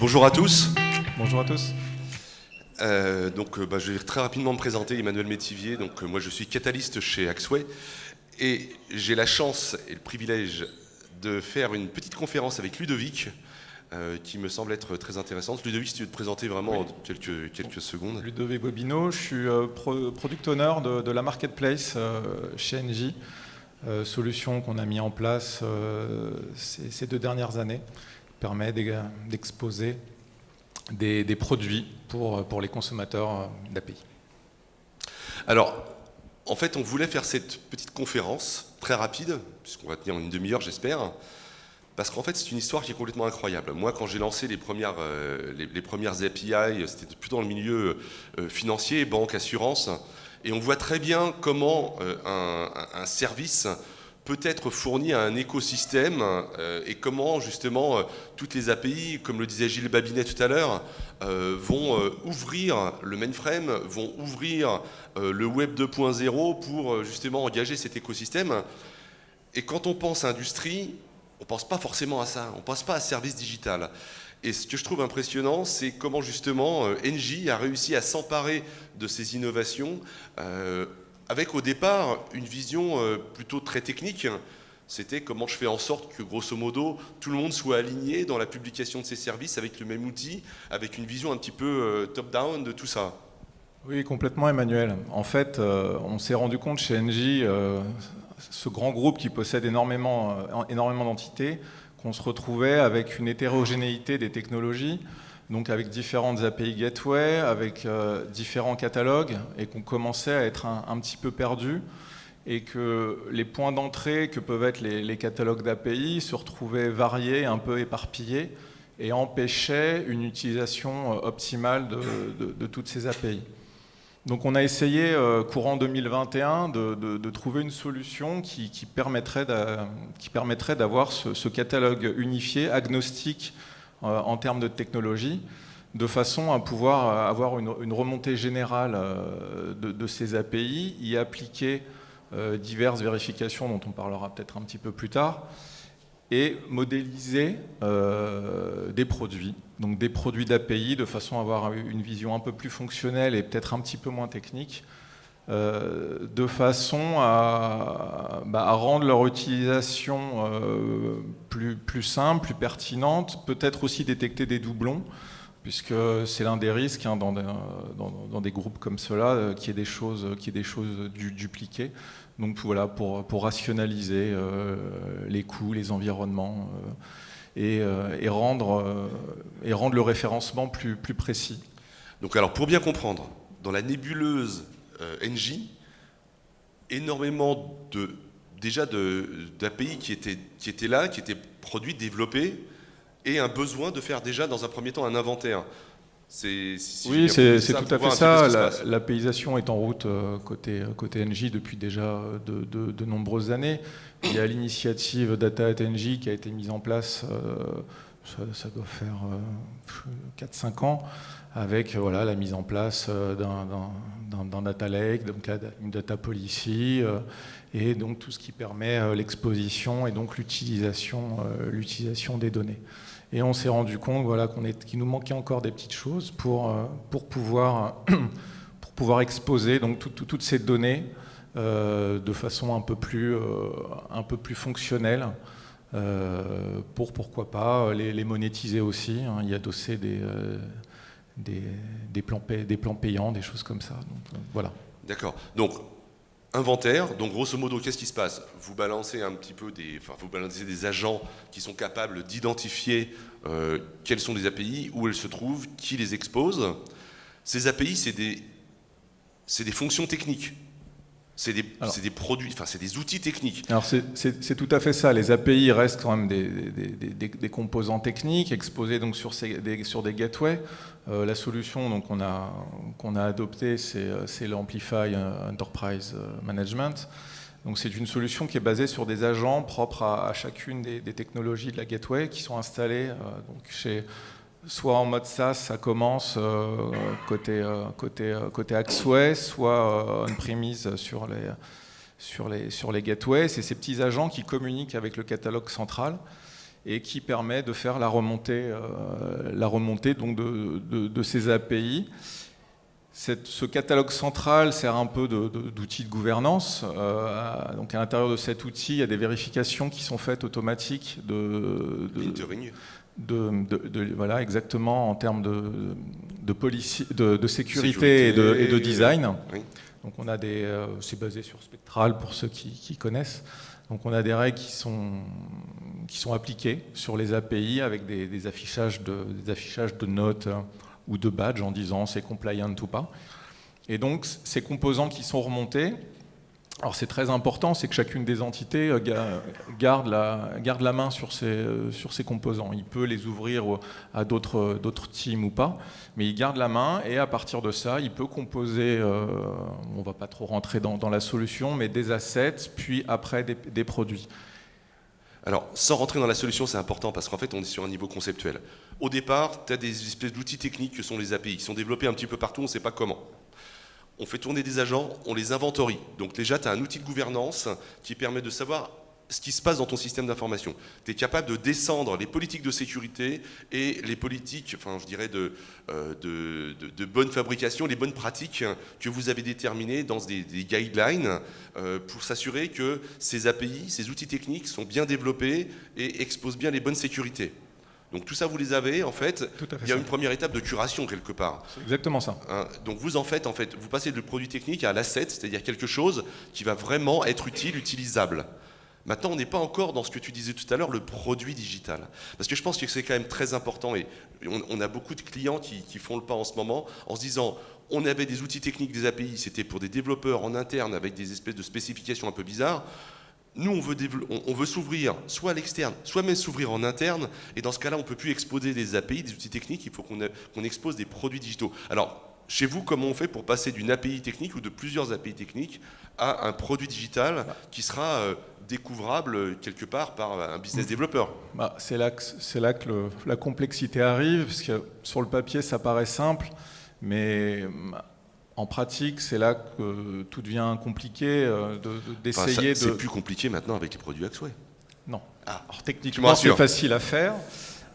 Bonjour à tous. Bonjour à tous. Je vais très rapidement me présenter, Emmanuel Métivier. Moi, je suis catalyste chez Axway et j'ai la chance et le privilège de faire une petite conférence avec Ludovic qui me semble être très intéressante. Ludovic, si tu veux te présenter vraiment en quelques secondes. Ludovic Bobineau, je suis product owner de la marketplace chez Engie, solution qu'on a mis en place ces 2 dernières années, qui permet d'exposer des produits pour les consommateurs d'API. Alors, en fait, on voulait faire cette petite conférence très rapide, puisqu'on va tenir une demi-heure, j'espère, parce qu'en fait, c'est une histoire qui est complètement incroyable. Moi, quand j'ai lancé les premières API, c'était plutôt dans le milieu financier, banque, assurance, et on voit très bien comment un service peut être fourni à un écosystème et comment justement toutes les API, comme le disait Gilles Babinet tout à l'heure, vont ouvrir le mainframe, vont ouvrir le web 2.0 pour justement engager cet écosystème. Et quand on pense industrie, on ne pense pas forcément à ça, on ne pense pas à service digital. Et ce que je trouve impressionnant, c'est comment justement Engie a réussi à s'emparer de ces innovations avec au départ une vision plutôt très technique. C'était comment je fais en sorte que, grosso modo, tout le monde soit aligné dans la publication de ces services avec le même outil, avec une vision un petit peu top-down de tout ça. Oui, complètement, Emmanuel. En fait, on s'est rendu compte chez Engie, ce grand groupe qui possède énormément d'entités, qu'on se retrouvait avec une hétérogénéité des technologies, donc avec différentes API Gateway, avec différents catalogues, et qu'on commençait à être un petit peu perdu, et que les points d'entrée que peuvent être les catalogues d'API se retrouvaient variés, un peu éparpillés, et empêchaient une utilisation optimale de toutes ces API. Donc on a essayé, courant 2021, de trouver une solution qui permettrait d'avoir ce catalogue unifié, agnostique en termes de technologie, de façon à pouvoir avoir une remontée générale de ces API, y appliquer diverses vérifications dont on parlera peut-être un petit peu plus tard, et modéliser des produits, donc des produits d'API, de façon à avoir une vision un peu plus fonctionnelle et peut-être un petit peu moins technique, de façon à rendre leur utilisation plus simple, plus pertinente, peut-être aussi détecter des doublons, puisque c'est l'un des risques dans des groupes comme cela, qu'il y ait des choses dupliquées. Donc voilà, pour rationaliser les coûts, les environnements et rendre le référencement plus précis. Donc alors, pour bien comprendre, dans la nébuleuse Engie, énormément d'API qui étaient là, qui étaient produits, développés, et un besoin de faire déjà dans un premier temps un inventaire. Oui, c'est tout à fait ça. L'APIisation est en route côté Engie depuis déjà de nombreuses années. Il y a l'initiative Data at Engie qui a été mise en place, ça doit faire 4-5 ans, avec la mise en place d'un data lake, donc une data policy, et donc tout ce qui permet l'exposition et donc l'utilisation des données. Et on s'est rendu compte qu'il nous manquait encore des petites choses pour pouvoir exposer donc toutes ces données de façon un peu plus fonctionnelle, pour pourquoi pas les monétiser aussi, y adosser des plans payants, des choses comme ça. Donc, voilà. D'accord. Donc, inventaire, donc grosso modo, qu'est-ce qui se passe? Vous balancez vous balancez des agents qui sont capables d'identifier quelles sont les API, où elles se trouvent, qui les expose. Ces API, c'est des fonctions techniques. C'est des produits, c'est des outils techniques. Alors c'est tout à fait ça. Les API restent quand même des composants techniques exposés donc sur des gateways. La solution donc qu'on a adoptée, c'est l'Amplify Enterprise Management. Donc c'est une solution qui est basée sur des agents propres à chacune des technologies de la gateway qui sont installés soit en mode SaaS, ça commence côté Axway, soit on-premise sur les gateways. C'est ces petits agents qui communiquent avec le catalogue central et qui permet de faire la remontée donc de ces API. Ce catalogue central sert un peu d'outil de gouvernance. Donc à l'intérieur de cet outil, il y a des vérifications qui sont faites automatiques voilà, exactement en termes de sécurité et de design. Oui. Donc on a c'est basé sur Spectral pour ceux qui connaissent. Donc on a des règles qui sont appliquées sur les API avec des affichages de notes ou de badges en disant c'est compliant ou pas. Et donc ces composants qui sont remontés, alors c'est très important, c'est que chacune des entités garde la main sur ces composants. Il peut les ouvrir à d'autres teams ou pas, mais il garde la main et à partir de ça, il peut composer, on ne va pas trop rentrer dans la solution, mais des assets, puis après des produits. Alors, sans rentrer dans la solution, c'est important parce qu'en fait, on est sur un niveau conceptuel. Au départ, tu as des espèces d'outils techniques que sont les API, qui sont développés un petit peu partout, on ne sait pas comment. On fait tourner des agents, on les inventorie. Donc déjà, tu as un outil de gouvernance qui permet de savoir ce qui se passe dans ton système d'information. Tu es capable de descendre les politiques de sécurité et les politiques, enfin, je dirais, de bonne fabrication, les bonnes pratiques que vous avez déterminées dans des guidelines pour s'assurer que ces API, ces outils techniques sont bien développés et exposent bien les bonnes sécurités. Donc tout ça, vous les avez, en fait, il y a une première étape de curation quelque part. C'est exactement ça. Donc vous vous passez du produit technique à l'asset, c'est-à-dire quelque chose qui va vraiment être utile, utilisable. Maintenant, on n'est pas encore dans ce que tu disais tout à l'heure, le produit digital. Parce que je pense que c'est quand même très important et on a beaucoup de clients qui font le pas en ce moment en se disant on avait des outils techniques, des API, c'était pour des développeurs en interne avec des espèces de spécifications un peu bizarres. Nous, on veut s'ouvrir soit à l'externe, soit même s'ouvrir en interne. Et dans ce cas-là, on ne peut plus exposer des API, des outils techniques, il faut qu'on expose des produits digitaux. Alors, chez vous, comment on fait pour passer d'une API technique ou de plusieurs API techniques à un produit digital qui sera découvrable quelque part par un business développeur? C'est là que la complexité arrive, parce que sur le papier, ça paraît simple, mais en pratique, c'est là que tout devient compliqué d'essayer C'est plus compliqué maintenant avec les produits Axway. Non. Alors techniquement, c'est facile à faire,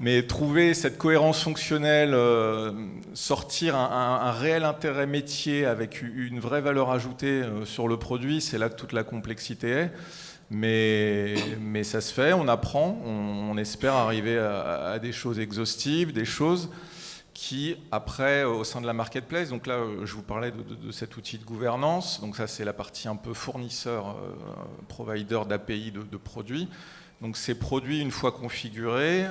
mais trouver cette cohérence fonctionnelle, sortir un réel intérêt métier avec une vraie valeur ajoutée sur le produit, c'est là que toute la complexité est. Mais ça se fait, on apprend, on espère arriver à des choses exhaustives, des choses qui, après, au sein de la marketplace, donc là, je vous parlais de cet outil de gouvernance, donc ça, c'est la partie un peu fournisseur, provider d'API de produits. Donc ces produits, une fois configurés,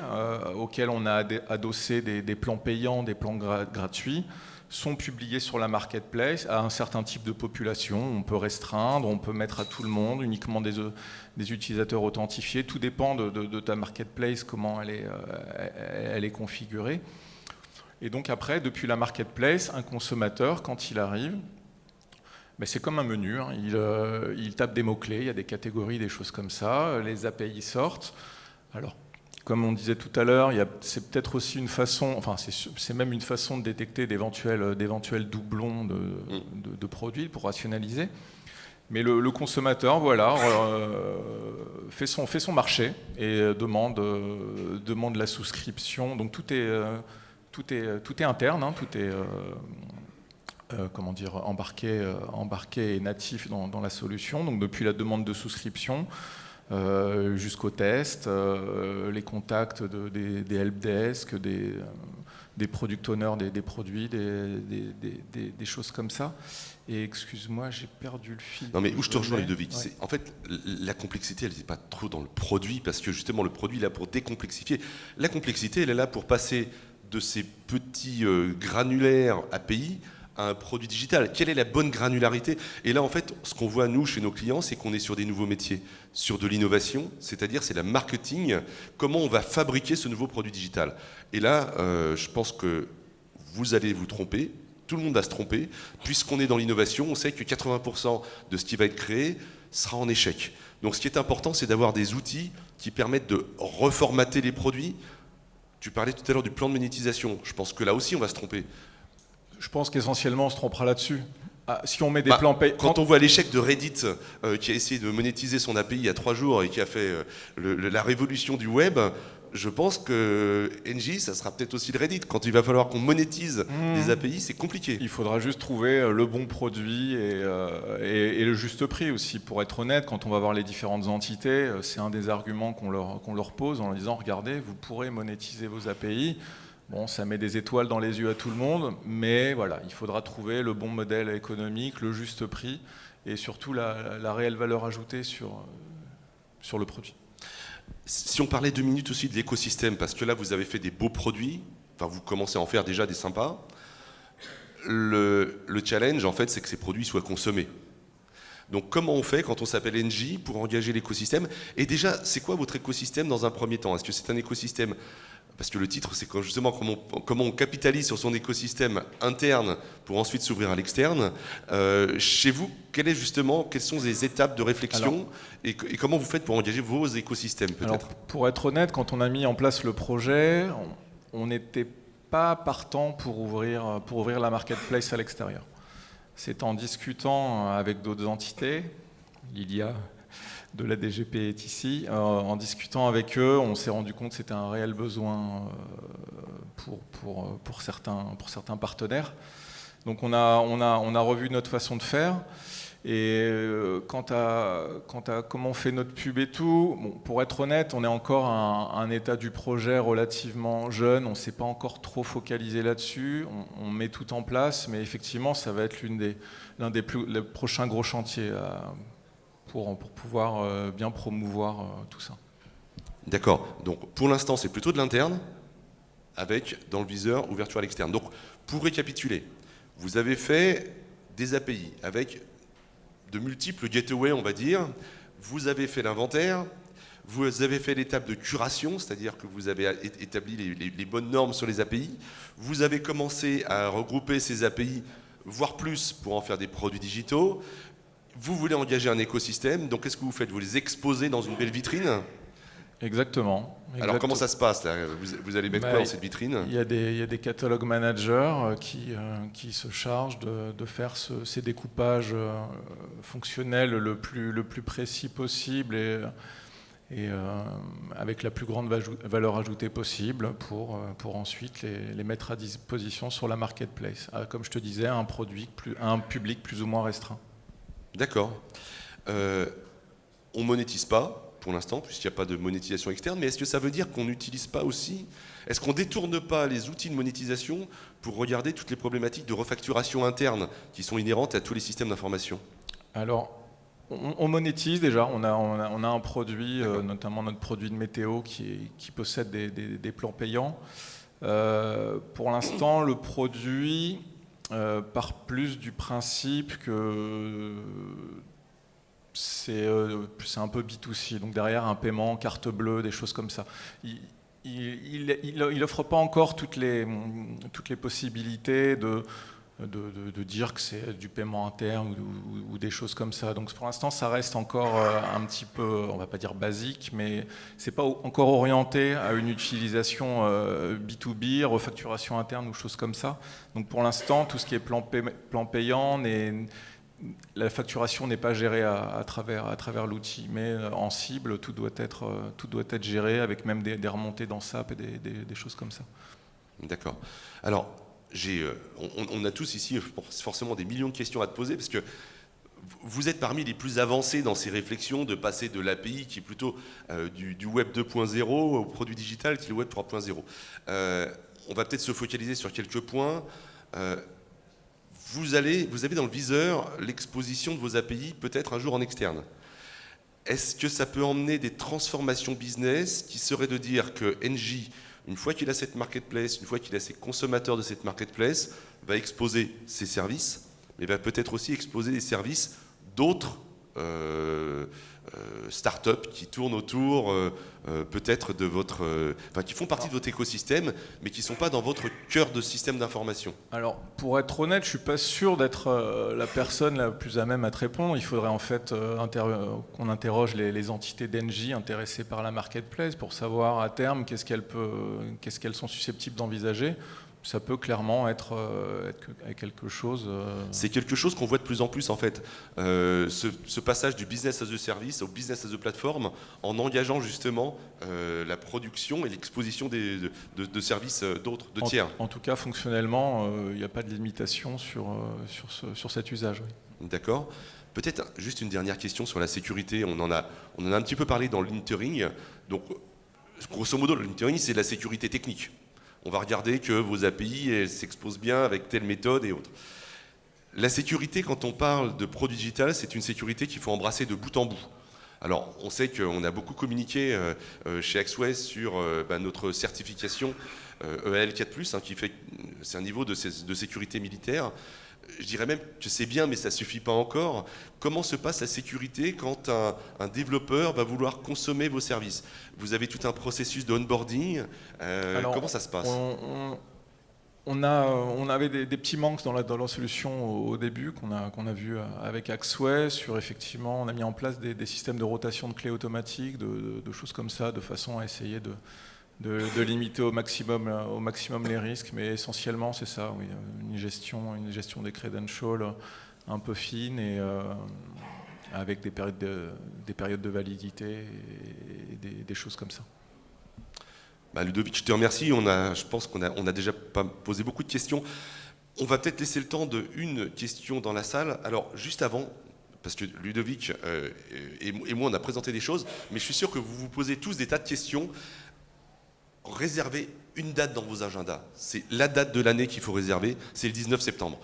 auxquels on a adossé des plans payants, des plans gratuits, sont publiés sur la marketplace à un certain type de population. On peut restreindre, on peut mettre à tout le monde, uniquement des utilisateurs authentifiés. Tout dépend de ta marketplace, comment elle est configurée. Et donc après, depuis la marketplace, un consommateur, quand il arrive, c'est comme un menu, hein. Il tape des mots-clés, il y a des catégories, des choses comme ça, les API sortent. Alors, comme on disait tout à l'heure, c'est peut-être aussi une façon, enfin c'est même une façon de détecter d'éventuels doublons de produits pour rationaliser. Mais le consommateur, voilà, fait son marché et demande la souscription. Donc tout est interne, hein, tout est embarqué et natif dans la solution. Donc depuis la demande de souscription jusqu'au test, les contacts des helpdesk, des product owners, des produits, des choses comme ça. Et excuse-moi, j'ai perdu le fil. Non mais où je te rejoins, Ludovic, ouais. En fait, la complexité, elle n'est pas trop dans le produit, parce que justement, le produit est là pour décomplexifier. La complexité, elle est là pour passer de ces petits granulaires API à un produit digital. Quelle est la bonne granularité? Et là, en fait, ce qu'on voit, nous, chez nos clients, c'est qu'on est sur des nouveaux métiers, sur de l'innovation, c'est-à-dire c'est la marketing, comment on va fabriquer ce nouveau produit digital. Et là, je pense que vous allez vous tromper, tout le monde va se tromper, puisqu'on est dans l'innovation, on sait que 80% de ce qui va être créé sera en échec. Donc ce qui est important, c'est d'avoir des outils qui permettent de reformater les produits. Tu parlais tout à l'heure du plan de monétisation, je pense que là aussi, on va se tromper. Je pense qu'essentiellement, on se trompera là-dessus. Si on met des plans payants... Quand on voit l'échec de Reddit, qui a essayé de monétiser son API il y a 3 jours et qui a fait la révolution du web, je pense que Engie, ça sera peut-être aussi le Reddit. Quand il va falloir qu'on monétise des API, c'est compliqué. Il faudra juste trouver le bon produit et le juste prix aussi. Pour être honnête, quand on va voir les différentes entités, c'est un des arguments qu'on leur pose en leur disant « Regardez, vous pourrez monétiser vos API ». Bon, ça met des étoiles dans les yeux à tout le monde, mais voilà, il faudra trouver le bon modèle économique, le juste prix et surtout la réelle valeur ajoutée sur le produit. Si on parlait 2 minutes aussi de l'écosystème, parce que là, vous avez fait des beaux produits, enfin, vous commencez à en faire déjà des sympas. Le challenge, en fait, c'est que ces produits soient consommés. Donc, comment on fait quand on s'appelle Engie pour engager l'écosystème? Et déjà, c'est quoi votre écosystème dans un premier temps? Est-ce que c'est un écosystème, parce que le titre, c'est justement comment on capitalise sur son écosystème interne pour ensuite s'ouvrir à l'externe. Chez vous, quelles sont les étapes de réflexion et comment vous faites pour engager vos écosystèmes peut-être? Pour être honnête, quand on a mis en place le projet, on n'était pas partant pour ouvrir la marketplace à l'extérieur. C'est en discutant avec d'autres entités, Lilia de la DGP est ici, en discutant avec eux, on s'est rendu compte que c'était un réel besoin pour certains partenaires. Donc on a revu notre façon de faire. Et quant à comment on fait notre pub et tout, bon, pour être honnête, on est encore à un état du projet relativement jeune, on ne s'est pas encore trop focalisé là-dessus, on met tout en place, mais effectivement ça va être l'un des prochains gros chantiers pour pouvoir bien promouvoir tout ça. D'accord, donc pour l'instant c'est plutôt de l'interne, avec dans le viseur ouverture à l'externe. Donc pour récapituler, vous avez fait des API avec de multiples gateways, on va dire. Vous avez fait l'inventaire, vous avez fait l'étape de curation, c'est-à-dire que vous avez établi les bonnes normes sur les API. Vous avez commencé à regrouper ces API, voire plus, pour en faire des produits digitaux. Vous voulez engager un écosystème, donc qu'est-ce que vous faites? Vous les exposez dans une belle vitrine? Exactement. Alors comment ça se passe là? Vous allez mettre quoi dans cette vitrine? Il y a des catalogue managers qui se chargent de faire ces découpages fonctionnels le plus précis possible et avec la plus grande valeur ajoutée possible pour ensuite les mettre à disposition sur la marketplace. Comme je te disais, un public plus ou moins restreint. D'accord. On monétise pas pour l'instant, puisqu'il n'y a pas de monétisation externe, mais est-ce que ça veut dire qu'on n'utilise pas aussi, est-ce qu'on ne détourne pas les outils de monétisation pour regarder toutes les problématiques de refacturation interne qui sont inhérentes à tous les systèmes d'information? Alors, on monétise déjà, on a un produit, notamment notre produit de météo qui possède des plans payants. Pour l'instant, le produit part plus du principe que c'est un peu B2C, donc derrière un paiement, carte bleue, des choses comme ça. Il offre pas encore toutes les possibilités de dire que c'est du paiement interne ou des choses comme ça. Donc pour l'instant, ça reste encore un petit peu, on va pas dire basique, mais c'est pas encore orienté à une utilisation B2B, refacturation interne ou choses comme ça. Donc pour l'instant, tout ce qui est plan payant, la facturation n'est pas gérée à travers l'outil, mais en cible, tout doit être géré avec même des remontées dans SAP et des choses comme ça. D'accord. Alors, on a tous ici forcément des millions de questions à te poser, parce que vous êtes parmi les plus avancés dans ces réflexions de passer de l'API, qui est plutôt du Web 2.0, au produit digital, qui est le Web 3.0. On va peut-être se focaliser sur quelques points. Vous avez dans le viseur l'exposition de vos API peut-être un jour en externe. Est-ce que ça peut emmener des transformations business qui seraient de dire que Engie, une fois qu'il a cette marketplace, une fois qu'il a ses consommateurs de cette marketplace, va exposer ses services, mais va peut-être aussi exposer les services d'autres start-up qui tournent autour peut-être de votre... qui font partie de votre écosystème, mais qui ne sont pas dans votre cœur de système d'information. Alors, pour être honnête, je ne suis pas sûr d'être la personne la plus à même à te répondre. Il faudrait en fait qu'on interroge les entités d'Engie intéressées par la marketplace pour savoir à terme qu'est-ce qu'elles sont susceptibles d'envisager. ça peut clairement être quelque chose. C'est quelque chose qu'on voit de plus en plus en fait. Ce passage du business as a service au business as a platform, en engageant justement la production et l'exposition de services d'autres, de tiers. En tout cas, fonctionnellement, il n'y a pas de limitation sur cet usage. Oui. D'accord. Peut-être juste une dernière question sur la sécurité. On en a un petit peu parlé dans le monitoring. Donc, grosso modo, le monitoring, c'est de la sécurité technique. On va regarder que vos API s'exposent bien avec telle méthode et autres. La sécurité, quand on parle de produit digital, c'est une sécurité qu'il faut embrasser de bout en bout. Alors, on sait qu'on a beaucoup communiqué chez Axway sur notre certification EAL 4+, hein, qui fait, c'est un niveau de sécurité militaire. Je dirais même que c'est bien, mais ça ne suffit pas encore. Comment se passe la sécurité quand un développeur va vouloir consommer vos services? Vous avez tout un processus de onboarding. Comment ça se passe? On avait des petits manques dans la solution au début qu'on a vu avec Axway. Effectivement, on a mis en place des systèmes de rotation de clés automatiques, de choses comme ça, de façon à essayer de limiter au maximum les risques, mais essentiellement c'est ça, oui, une gestion des credentials un peu fine et avec des périodes de validité et des choses comme ça. Ludovic, je te remercie. Je pense qu'on a déjà posé beaucoup de questions. On va peut-être laisser le temps d'une question dans la salle. Alors juste avant, parce que Ludovic et moi on a présenté des choses, mais je suis sûr que vous vous posez tous des tas de questions. Réservez une date dans vos agendas. C'est la date de l'année qu'il faut réserver, c'est le 19 septembre.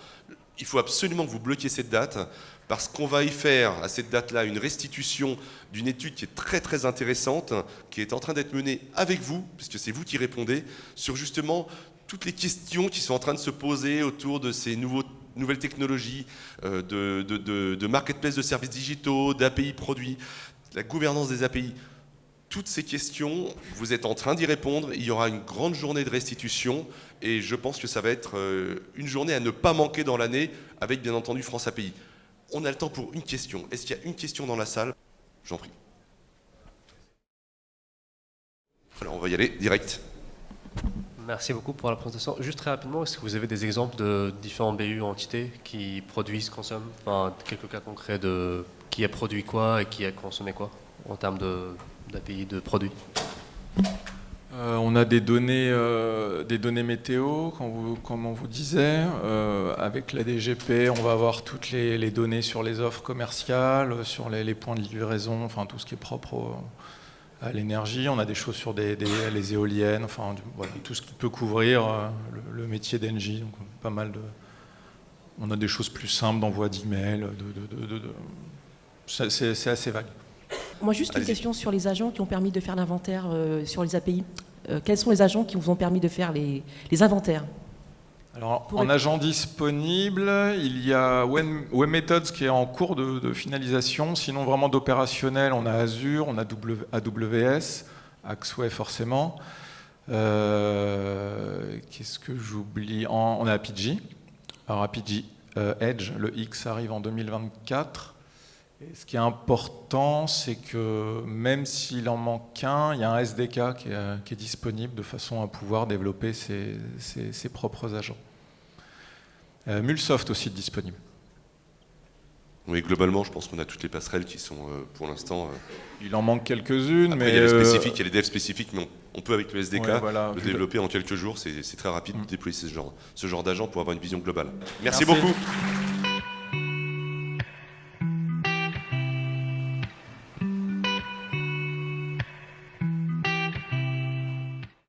Il faut absolument que vous bloquiez cette date, parce qu'on va y faire à cette date-là une restitution d'une étude qui est très très intéressante, qui est en train d'être menée avec vous, puisque c'est vous qui répondez, sur justement toutes les questions qui sont en train de se poser autour de ces nouvelles technologies, de marketplace de services digitaux, d'API produits, la gouvernance des API. Toutes ces questions, vous êtes en train d'y répondre. Il y aura une grande journée de restitution et je pense que ça va être une journée à ne pas manquer dans l'année avec bien entendu France API. On a le temps pour une question. Est-ce qu'il y a une question dans la salle? J'en prie. Alors on va y aller direct. Merci beaucoup pour la présentation. Juste très rapidement, est-ce que vous avez des exemples de différents BU entités qui produisent, consomment, enfin quelques cas concrets de qui a produit quoi et qui a consommé quoi en termes d'API de produits? On a des données météo, comme on vous disait. Avec la DGP, on va avoir toutes les données sur les offres commerciales, sur les points de livraison, enfin tout ce qui est propre à l'énergie. On a des choses sur les éoliennes, enfin voilà, tout ce qui peut couvrir le métier d'Engie. Donc pas mal de. On a des choses plus simples d'envoi d'email. C'est assez vague. Moi, juste une question sur les agents qui ont permis de faire l'inventaire sur les API. Quels sont les agents qui vous ont permis de faire les inventaires? Alors, en agent disponible, il y a WebMethods qui est en cours de finalisation. Sinon, vraiment d'opérationnel, on a Azure, on a AWS, Axway forcément. Qu'est-ce que j'oublie? On a Apigee. Alors, Apigee Edge, le X arrive en 2024. Et ce qui est important, c'est que même s'il en manque qu'un, il y a un SDK qui est disponible de façon à pouvoir développer ses propres agents. Mulsoft aussi disponible. Oui, globalement, je pense qu'on a toutes les passerelles qui sont pour l'instant. Il en manque quelques-unes, mais. Il y a les spécifiques, il y a les devs spécifiques, mais on peut avec le SDK le développer en quelques jours. C'est très rapide de déployer ce genre d'agent pour avoir une vision globale. Merci beaucoup.